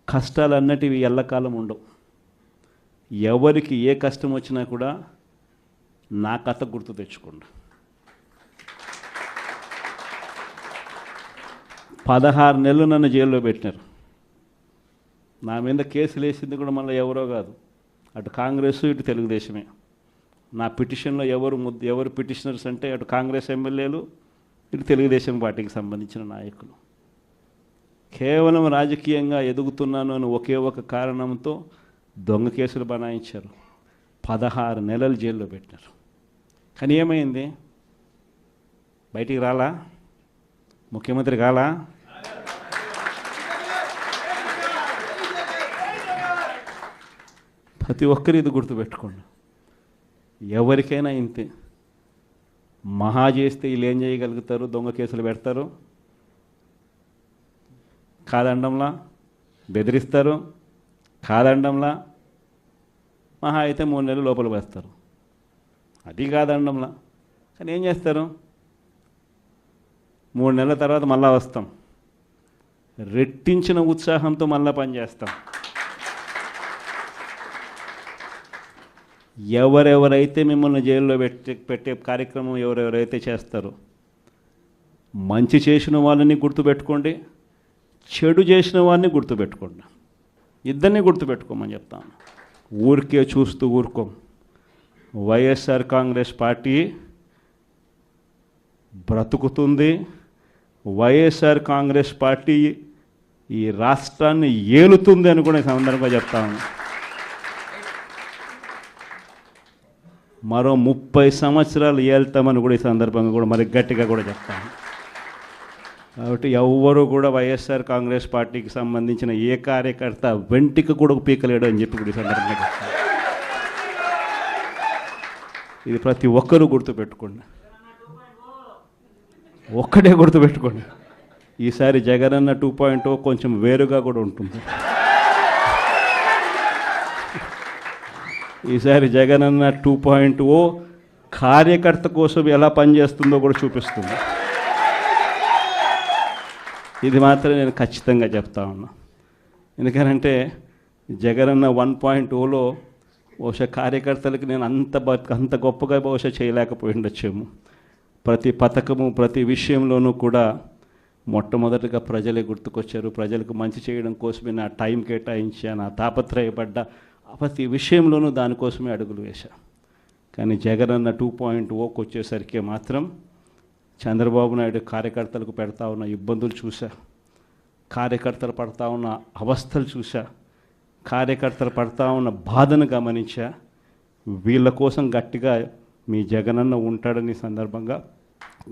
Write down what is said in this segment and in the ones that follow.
కష్టాలు అన్నటివి ఎల్లకాలం ఉండవు. ఎవరికి ఏ కష్టం వచ్చినా కూడా నా కథ గుర్తు తెచ్చుకోండి. 16 నెలలు నన్ను జైల్లో పెట్టినారు. నా మీద కేసులు వేసింది కూడా మళ్ళీ ఎవరో కాదు, అటు కాంగ్రెస్ ఇటు తెలుగుదేశమే. నా పిటిషన్లో ఎవరు పిటిషనర్స్ అంటే అటు కాంగ్రెస్ ఎమ్మెల్యేలు ఇటు తెలుగుదేశం పార్టీకి సంబంధించిన నాయకులు. కేవలం రాజకీయంగా ఎదుగుతున్నాను అని ఒకే ఒక కారణంతో దొంగ కేసులు బనాయించారు. 16 నెలలు జైల్లో పెట్టినారు. కానీ ఏమైంది? బయటికి రాలా? ముఖ్యమంత్రి కాలా? ప్రతి ఒక్కరు ఇది గుర్తుపెట్టుకోండి. ఎవరికైనా ఇంతే. మహా చేస్తే వీళ్ళు ఏం చేయగలుగుతారు? దొంగ కేసులు పెడతారు, కాదండంలా బెదిరిస్తారు, కాదండంలా మహా అయితే 3 నెలలు లోపల వేస్తారు, అది కాదండంలా. కానీ ఏం చేస్తారు? 3 నెలల తర్వాత మళ్ళా వస్తాం, రెట్టించిన ఉత్సాహంతో మళ్ళా పనిచేస్తాం. ఎవరెవరైతే మిమ్మల్ని జైల్లో పెట్టే కార్యక్రమం ఎవరెవరైతే చేస్తారో, మంచి చేసిన వాళ్ళని గుర్తుపెట్టుకోండి, చెడు చేసిన వాడిని గుర్తుపెట్టుకోండి. ఇద్దరిని గుర్తుపెట్టుకోమని చెప్తాను. ఊరికే చూస్తూ ఊరుకోం. వైఎస్ఆర్ కాంగ్రెస్ పార్టీ బ్రతుకుతుంది. వైఎస్ఆర్ కాంగ్రెస్ పార్టీ ఈ రాష్ట్రాన్ని ఏలుతుంది అని కూడా ఈ సందర్భంగా చెప్తాను. మరో 30 సంవత్సరాలు ఏళ్తామని కూడా ఈ సందర్భంగా కూడా మరి గట్టిగా కూడా చెప్తాను. కాబట్టి ఎవ్వరూ కూడా వైఎస్ఆర్ కాంగ్రెస్ పార్టీకి సంబంధించిన ఏ కార్యకర్త వెంటికి కూడా పీకలేడు అని చెప్పి కూడా ఈ సందర్భంగా చెప్తాను. ఇది ప్రతి ఒక్కరూ గుర్తుపెట్టుకోండి. ఒక్కటే గుర్తుపెట్టుకోండి, ఈసారి జగనన్న 2.0 కొంచెం వేరుగా కూడా ఉంటుంది. ఈసారి జగనన్న 2.0 కార్యకర్త కోసం ఎలా పనిచేస్తుందో కూడా చూపిస్తుంది. ఇది మాత్రం నేను ఖచ్చితంగా చెప్తా ఉన్నా. ఎందుకనంటే జగనన్న 1.0లో బహుశా కార్యకర్తలకి నేను అంత గొప్పగా బహుశా చేయలేకపోయి ఉండొచ్చేమో. ప్రతి పథకము ప్రతి విషయంలోనూ కూడా మొట్టమొదటిగా ప్రజలే గుర్తుకొచ్చారు. ప్రజలకు మంచి చేయడం కోసమే నా టైం కేటాయించా, నా తాపత్రయపడ్డా, ప్రతి విషయంలోనూ దానికోసమే అడుగులు వేశా. కానీ జగనన్న 2.0కి వచ్చేసరికి మాత్రం చంద్రబాబు నాయుడు కార్యకర్తలకు పెడతా ఉన్న ఇబ్బందులు చూసా, కార్యకర్తలు పడతా ఉన్న అవస్థలు చూసా, కార్యకర్తలు పడతా ఉన్న బాధను గమనించా. వీళ్ళ కోసం గట్టిగా మీ జగనన్న ఉంటాడని సందర్భంగా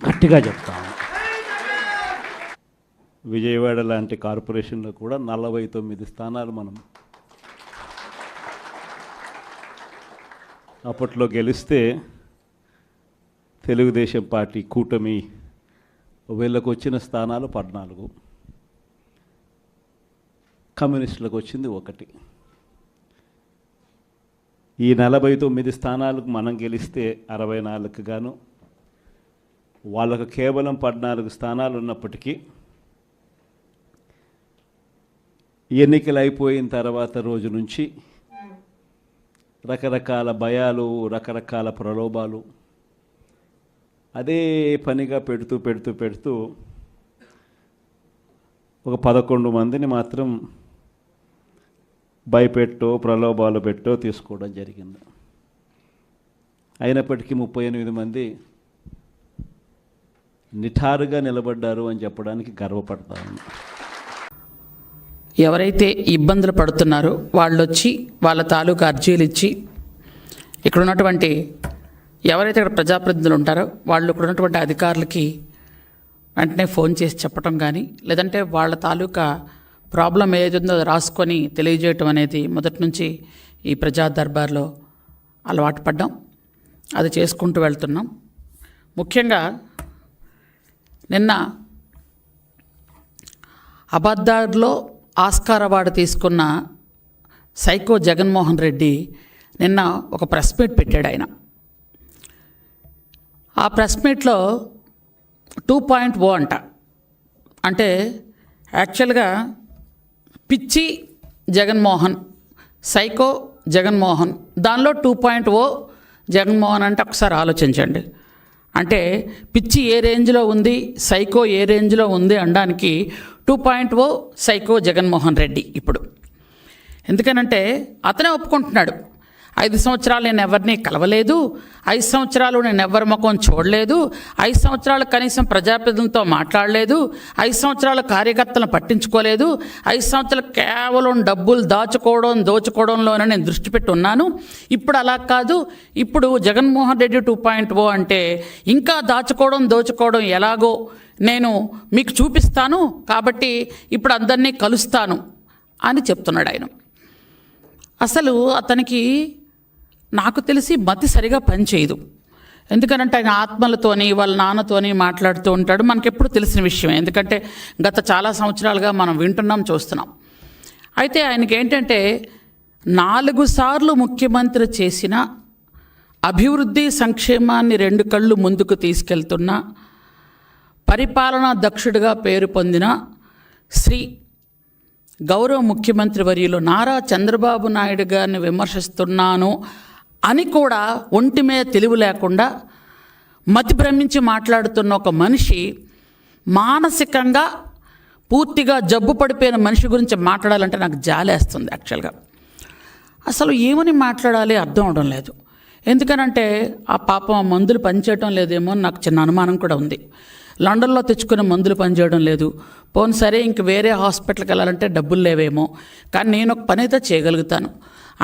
గట్టిగా చెప్తాను. విజయవాడ లాంటి కార్పొరేషన్లో కూడా 49 స్థానాలు మనం అప్పట్లో గెలిస్తే తెలుగుదేశం పార్టీ కూటమి వీళ్ళకు వచ్చిన స్థానాలు 14, కమ్యూనిస్టులకు వచ్చింది 1. ఈ 49 స్థానాలకు మనం గెలిస్తే 64కు గాను వాళ్ళకు కేవలం 14 స్థానాలు ఉన్నప్పటికీ ఎన్నికలు అయిపోయిన తర్వాత రోజు నుంచి రకరకాల భయాలు, రకరకాల ప్రలోభాలు అదే పనిగా పెడుతూ ఒక 11 మందిని మాత్రం భయపెట్టో ప్రలోభాలు పెట్టో తీసుకోవడం జరిగింది. అయినప్పటికీ 38 మంది నిఠారుగా నిలబడ్డారు అని చెప్పడానికి గర్వపడతాను. ఎవరైతే ఇబ్బందులు పడుతున్నారో వాళ్ళు వచ్చి వాళ్ళ తాలూకా అర్జీలు ఇచ్చి ఇక్కడ ఉన్నటువంటి ఎవరైతే ఇక్కడ ప్రజాప్రతినిధులు ఉంటారో వాళ్ళు ఇక్కడ ఉన్నటువంటి అధికారులకి వెంటనే ఫోన్ చేసి చెప్పడం కానీ, లేదంటే వాళ్ళ తాలూకా ప్రాబ్లం ఏదైతుందో అది రాసుకొని తెలియజేయటం అనేది మొదటి నుంచి ఈ ప్రజా దర్బార్లో అలవాటు పడ్డాం. అది చేసుకుంటూ వెళ్తున్నాం. ముఖ్యంగా నిన్న అబద్ధాల్లో ఆస్కార్ అవార్డు తీసుకున్న సైకో జగన్మోహన్ రెడ్డి నిన్న ఒక ప్రెస్ మీట్ పెట్టాడు. ఆయన ఆ ప్రెస్ మీట్లో 2.0 అంటే యాక్చువల్గా పిచ్చి జగన్మోహన్, సైకో జగన్మోహన్, దానిలో 2.0 జగన్మోహన్ అంటే ఒకసారి ఆలోచించండి. అంటే పిచ్చి ఏ రేంజ్లో ఉంది, సైకో ఏ రేంజ్లో ఉంది అనడానికి 2.0 సైకో జగన్మోహన్ రెడ్డి. ఇప్పుడు ఎందుకనంటే అతనే ఒప్పుకుంటున్నాడు, 5 సంవత్సరాలు నేను ఎవరిని కలవలేదు, 5 సంవత్సరాలు నేను ఎవరి ముఖం చూడలేదు, 5 సంవత్సరాలు కనీసం ప్రజాప్రతినిధులతో మాట్లాడలేదు, 5 సంవత్సరాలు కార్యకర్తలను పట్టించుకోలేదు, 5 సంవత్సరాలు కేవలం డబ్బులు దోచుకోవడంలోనే నేను దృష్టి పెట్టి ఉన్నాను. ఇప్పుడు అలా కాదు, ఇప్పుడు జగన్మోహన్ రెడ్డి 2.0 అంటే ఇంకా దోచుకోవడం ఎలాగో నేను మీకు చూపిస్తాను, కాబట్టి ఇప్పుడు అందరినీ కలుస్తాను అని చెప్తున్నాడు ఆయన. అసలు అతనికి నాకు తెలిసి మతి సరిగా పనిచేయదు. ఎందుకనంటే ఆయన ఆత్మలతోని వాళ్ళ నాన్నతోని మాట్లాడుతూ ఉంటాడు. మనకెప్పుడు తెలిసిన విషయమే, ఎందుకంటే గత చాలా సంవత్సరాలుగా మనం వింటున్నాం, చూస్తున్నాం. అయితే ఆయనకి ఏంటంటే 4 సార్లు ముఖ్యమంత్రి చేసిన అభివృద్ధి సంక్షేమాన్ని 2 కళ్ళు ముందుకు తీసుకెళ్తున్న పరిపాలనా దక్షుడిగా పేరు పొందిన శ్రీ గౌరవ ముఖ్యమంత్రి వర్యులు నారా చంద్రబాబు నాయుడు గారిని విమర్శిస్తున్నాను అని కూడా ఒంటి మీద తెలివి లేకుండా మతి భ్రమించి మాట్లాడుతున్న ఒక మనిషి, మానసికంగా పూర్తిగా జబ్బు పడిపోయిన మనిషి గురించి మాట్లాడాలంటే నాకు జాలేస్తుంది యాక్చువల్గా. అసలు ఏమని మాట్లాడాలి అర్థం అవడం లేదు. ఎందుకనంటే ఆ పాపం ఆ మందులు పనిచేయడం లేదేమో అని నాకు చిన్న అనుమానం కూడా ఉంది. లండన్లో తెచ్చుకునే మందులు పనిచేయడం లేదు, పోను సరే ఇంక వేరే హాస్పిటల్కి వెళ్ళాలంటే డబ్బులు లేవేమో, కానీ నేను ఒక పని అయితే చేయగలుగుతాను.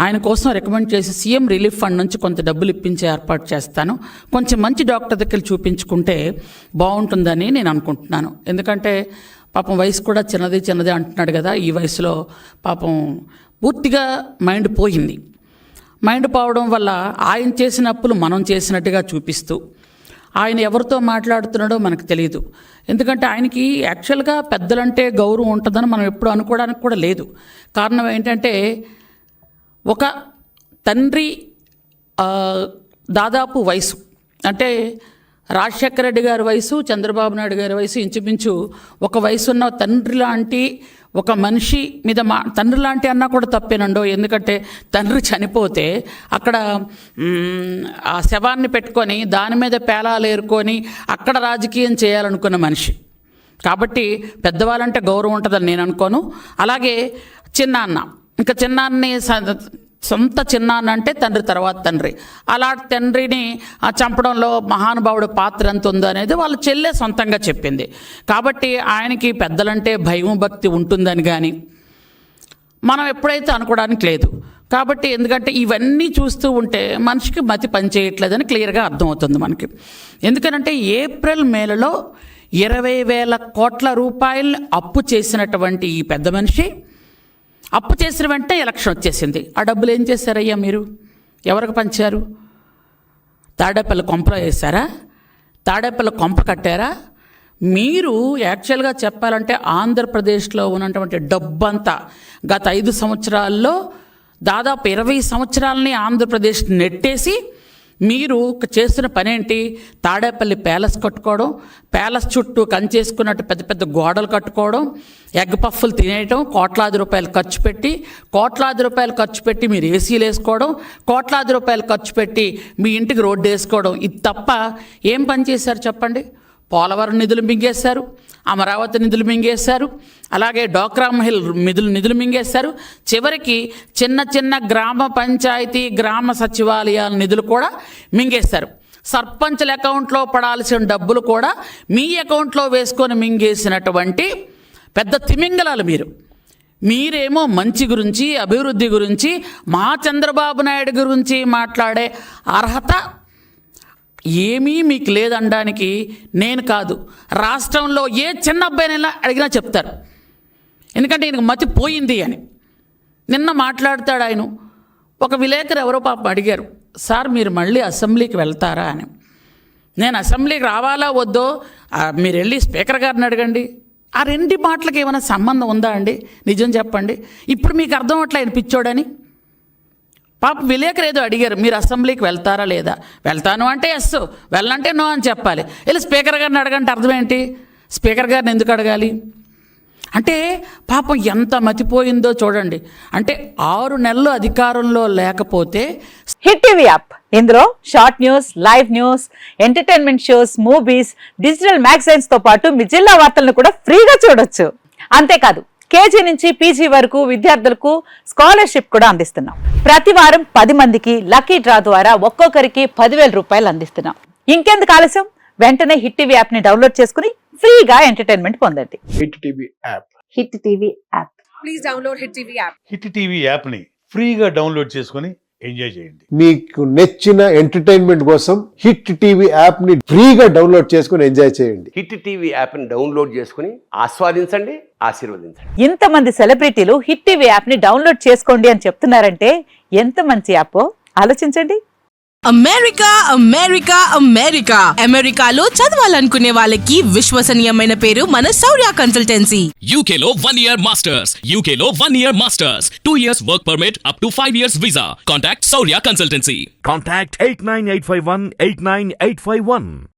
ఆయన కోసం రికమెండ్ చేసి సీఎం రిలీఫ్ ఫండ్ నుంచి కొంత డబ్బులు ఇప్పించే ఏర్పాటు చేస్తాను, కొంచెం మంచి డాక్టర్ దగ్గర చూపించుకుంటే బాగుంటుందని నేను అనుకుంటున్నాను. ఎందుకంటే పాపం వయసు కూడా చిన్నది అంటున్నాడు కదా, ఈ వయసులో పాపం పూర్తిగా మైండ్ పోయింది. మైండ్ పోవడం వల్ల ఆయన చేసిన అప్పులు మనం చేసినట్టుగా చూపిస్తూ ఆయన ఎవరితో మాట్లాడుతున్నాడో మనకు తెలియదు. ఎందుకంటే ఆయనకి యాక్చువల్గా పెద్దలంటే గౌరవం ఉంటుందని మనం ఎప్పుడు అనుకోవడానికి కూడా లేదు. కారణం ఏంటంటే ఒక తండ్రి దాదాపు వయసు అంటే రాజశేఖర రెడ్డి గారి వయసు, చంద్రబాబు నాయుడు గారి వయసు ఇంచుమించు ఒక వయసు ఉన్న తండ్రి లాంటి ఒక మనిషి మీద తండ్రి లాంటి అన్నా కూడా తప్పేనండో. ఎందుకంటే తండ్రి చనిపోతే అక్కడ ఆ శవాన్ని పెట్టుకొని దాని మీద పేలాలు ఏరుకొని అక్కడ రాజకీయం చేయాలనుకున్న మనిషి కాబట్టి పెద్దవాళ్ళంటే గౌరవం ఉంటుందని నేను అనుకోను. అలాగే చిన్నాన్న, ఇంకా చిన్నాన్ని సొంత చిన్నాన్న అంటే తండ్రి తర్వాత తండ్రి, అలాంటి తండ్రిని చంపడంలో మహానుభావుడు పాత్ర ఎంత ఉందో అనేది వాళ్ళ చెల్లె సొంతంగా చెప్పింది. కాబట్టి ఆయనకి పెద్దలంటే భయం భక్తి ఉంటుందని కానీ మనం ఎప్పుడైతే అనుకోవడానికి లేదు. కాబట్టి ఎందుకంటే ఇవన్నీ చూస్తూ ఉంటే మనిషికి మతి పనిచేయట్లేదని క్లియర్గా అర్థమవుతుంది మనకి. ఎందుకనంటే ఏప్రిల్ మేలలో 20,000 కోట్ల రూపాయలు అప్పు చేసినటువంటి ఈ పెద్ద మనిషి అప్పు చేసిన వెంటనే ఎలక్షన్ వచ్చేసింది. ఆ డబ్బులు ఏం చేశారయ్యా మీరు? ఎవరికి పంచారు? తాడేపల్లి కొంపలో వేశారా? తాడేపల్లి కొంప కట్టారా? మీరు యాక్చువల్గా చెప్పాలంటే ఆంధ్రప్రదేశ్లో ఉన్నటువంటి డబ్బంతా గత 5 సంవత్సరాల్లో దాదాపు 20 సంవత్సరాలని ఆంధ్రప్రదేశ్ నెట్టేసి మీరు చేస్తున్న పనేంటి? తాడేపల్లి ప్యాలెస్ కట్టుకోవడం, ప్యాలెస్ చుట్టూ కంచేసుకున్నట్టు పెద్ద పెద్ద గోడలు కట్టుకోవడం, ఎగ్ పఫ్ఫులు తినేయటం, కోట్లాది రూపాయలు ఖర్చు పెట్టి మీరు ఏసీలు వేసుకోవడం, కోట్లాది రూపాయలు ఖర్చు పెట్టి మీ ఇంటికి రోడ్డు వేసుకోవడం, ఇది తప్ప ఏం పని చేశారు చెప్పండి? పోలవరం నిధులు మింగేశారు, అమరావతి నిధులు మింగేశారు, అలాగే డోక్రా మహిళ నిధులు మింగేశారు, చివరికి చిన్న చిన్న గ్రామ పంచాయతీ గ్రామ సచివాలయాల నిధులు కూడా మింగేశారు. సర్పంచుల అకౌంట్లో పడాల్సిన డబ్బులు కూడా మీ అకౌంట్లో వేసుకొని మింగేసినటువంటి పెద్ద తిమింగలాలు మీరేమో మంచి గురించి అభివృద్ధి గురించి మా చంద్రబాబు నాయుడు గురించి మాట్లాడే అర్హత ఏమీ మీకు లేదనడానికి నేను కాదు, రాష్ట్రంలో ఏ చిన్న అబ్బాయినైనా అడిగినా చెప్తారు. ఎందుకంటే ఈయనకు మతి పోయింది అని. నిన్న మాట్లాడతాడు ఆయన. ఒక విలేకరు ఎవరో పాపం అడిగారు, సార్ మీరు మళ్ళీ అసెంబ్లీకి వెళ్తారా అని. నేను అసెంబ్లీకి రావాలా వద్దో మీరు వెళ్ళి స్పీకర్ గారిని అడగండి. ఆ 2 మాటలకు ఏమైనా సంబంధం ఉందా అండి? నిజం చెప్పండి. ఇప్పుడు మీకు అర్థం అవట్లే ఆయన పిచ్చోడని. పాప విలేకరు ఏదో అడిగారు, మీరు అసెంబ్లీకి వెళ్తారా లేదా? వెళ్తాను అంటే ఎస్, వెళ్ళంటే నో అని చెప్పాలి. వెళ్ళి స్పీకర్ గారిని అడగంటే అర్థం ఏంటి? స్పీకర్ గారిని ఎందుకు అడగాలి? అంటే పాపం ఎంత మతిపోయిందో చూడండి. అంటే 6 నెలలు అధికారంలో లేకపోతే హిట్ టీవీ యాప్, ఇందులో short news, live news, entertainment shows, movies, digital magazines తో పాటు మీ జిల్లా వార్తలను కూడా ఫ్రీగా చూడొచ్చు. అంతేకాదు కేజీ నుంచి పీజీ వరకు విద్యార్థులకు స్కాలర్షిప్ కూడా అందిస్తున్నాం. ప్రతి వారం 10 మందికి లక్కీ డ్రా ద్వారా ఒక్కొక్కరికి 10,000 రూపాయలు అందిస్తున్నాం. ఇంకెందుకు ఆలస్యం, వెంటనే హిట్ టీవీ యాప్ ని డౌన్లోడ్ చేసుకుని ఫ్రీగా ఎంటర్టైన్మెంట్ పొందండి. Hit TV app. Hit TV app. Please download Hit TV app. Hit TV యాప్ని ఫ్రీగా డౌన్లోడ్ చేసుకొని ఎంజాయ్ చేయండి. మీకు నచ్చిన ఎంటర్టైన్మెంట్ కోసం హిట్ టీవీ యాప్ ని ఫ్రీగా డౌన్లోడ్ చేసుకుని ఎంజాయ్ చేయండి. హిట్ టీవీ యాప్ని డౌన్లోడ్ చేసుకుని ఆస్వాదించండి, ఆశీర్వదించండి. ఇంతమంది సెలబ్రిటీలు హిట్ టీవీ యాప్ ని డౌన్లోడ్ చేసుకోండి అని చెప్తున్నారంటే ఎంత మంచి యాప్ ఆలోచించండి. అమెరికా అమెరికా అమెరికా అమెరికాలో చదవాలనుకునే వాళ్ళకి విశ్వసనీయమైన పేరు మన శౌర్య consultancy. UK Law 1 Year Masters. UK Law 1 Year Masters. 2 years work permit up to 5 years visa. Contact Saurya Consultancy. Contact 89851 89851.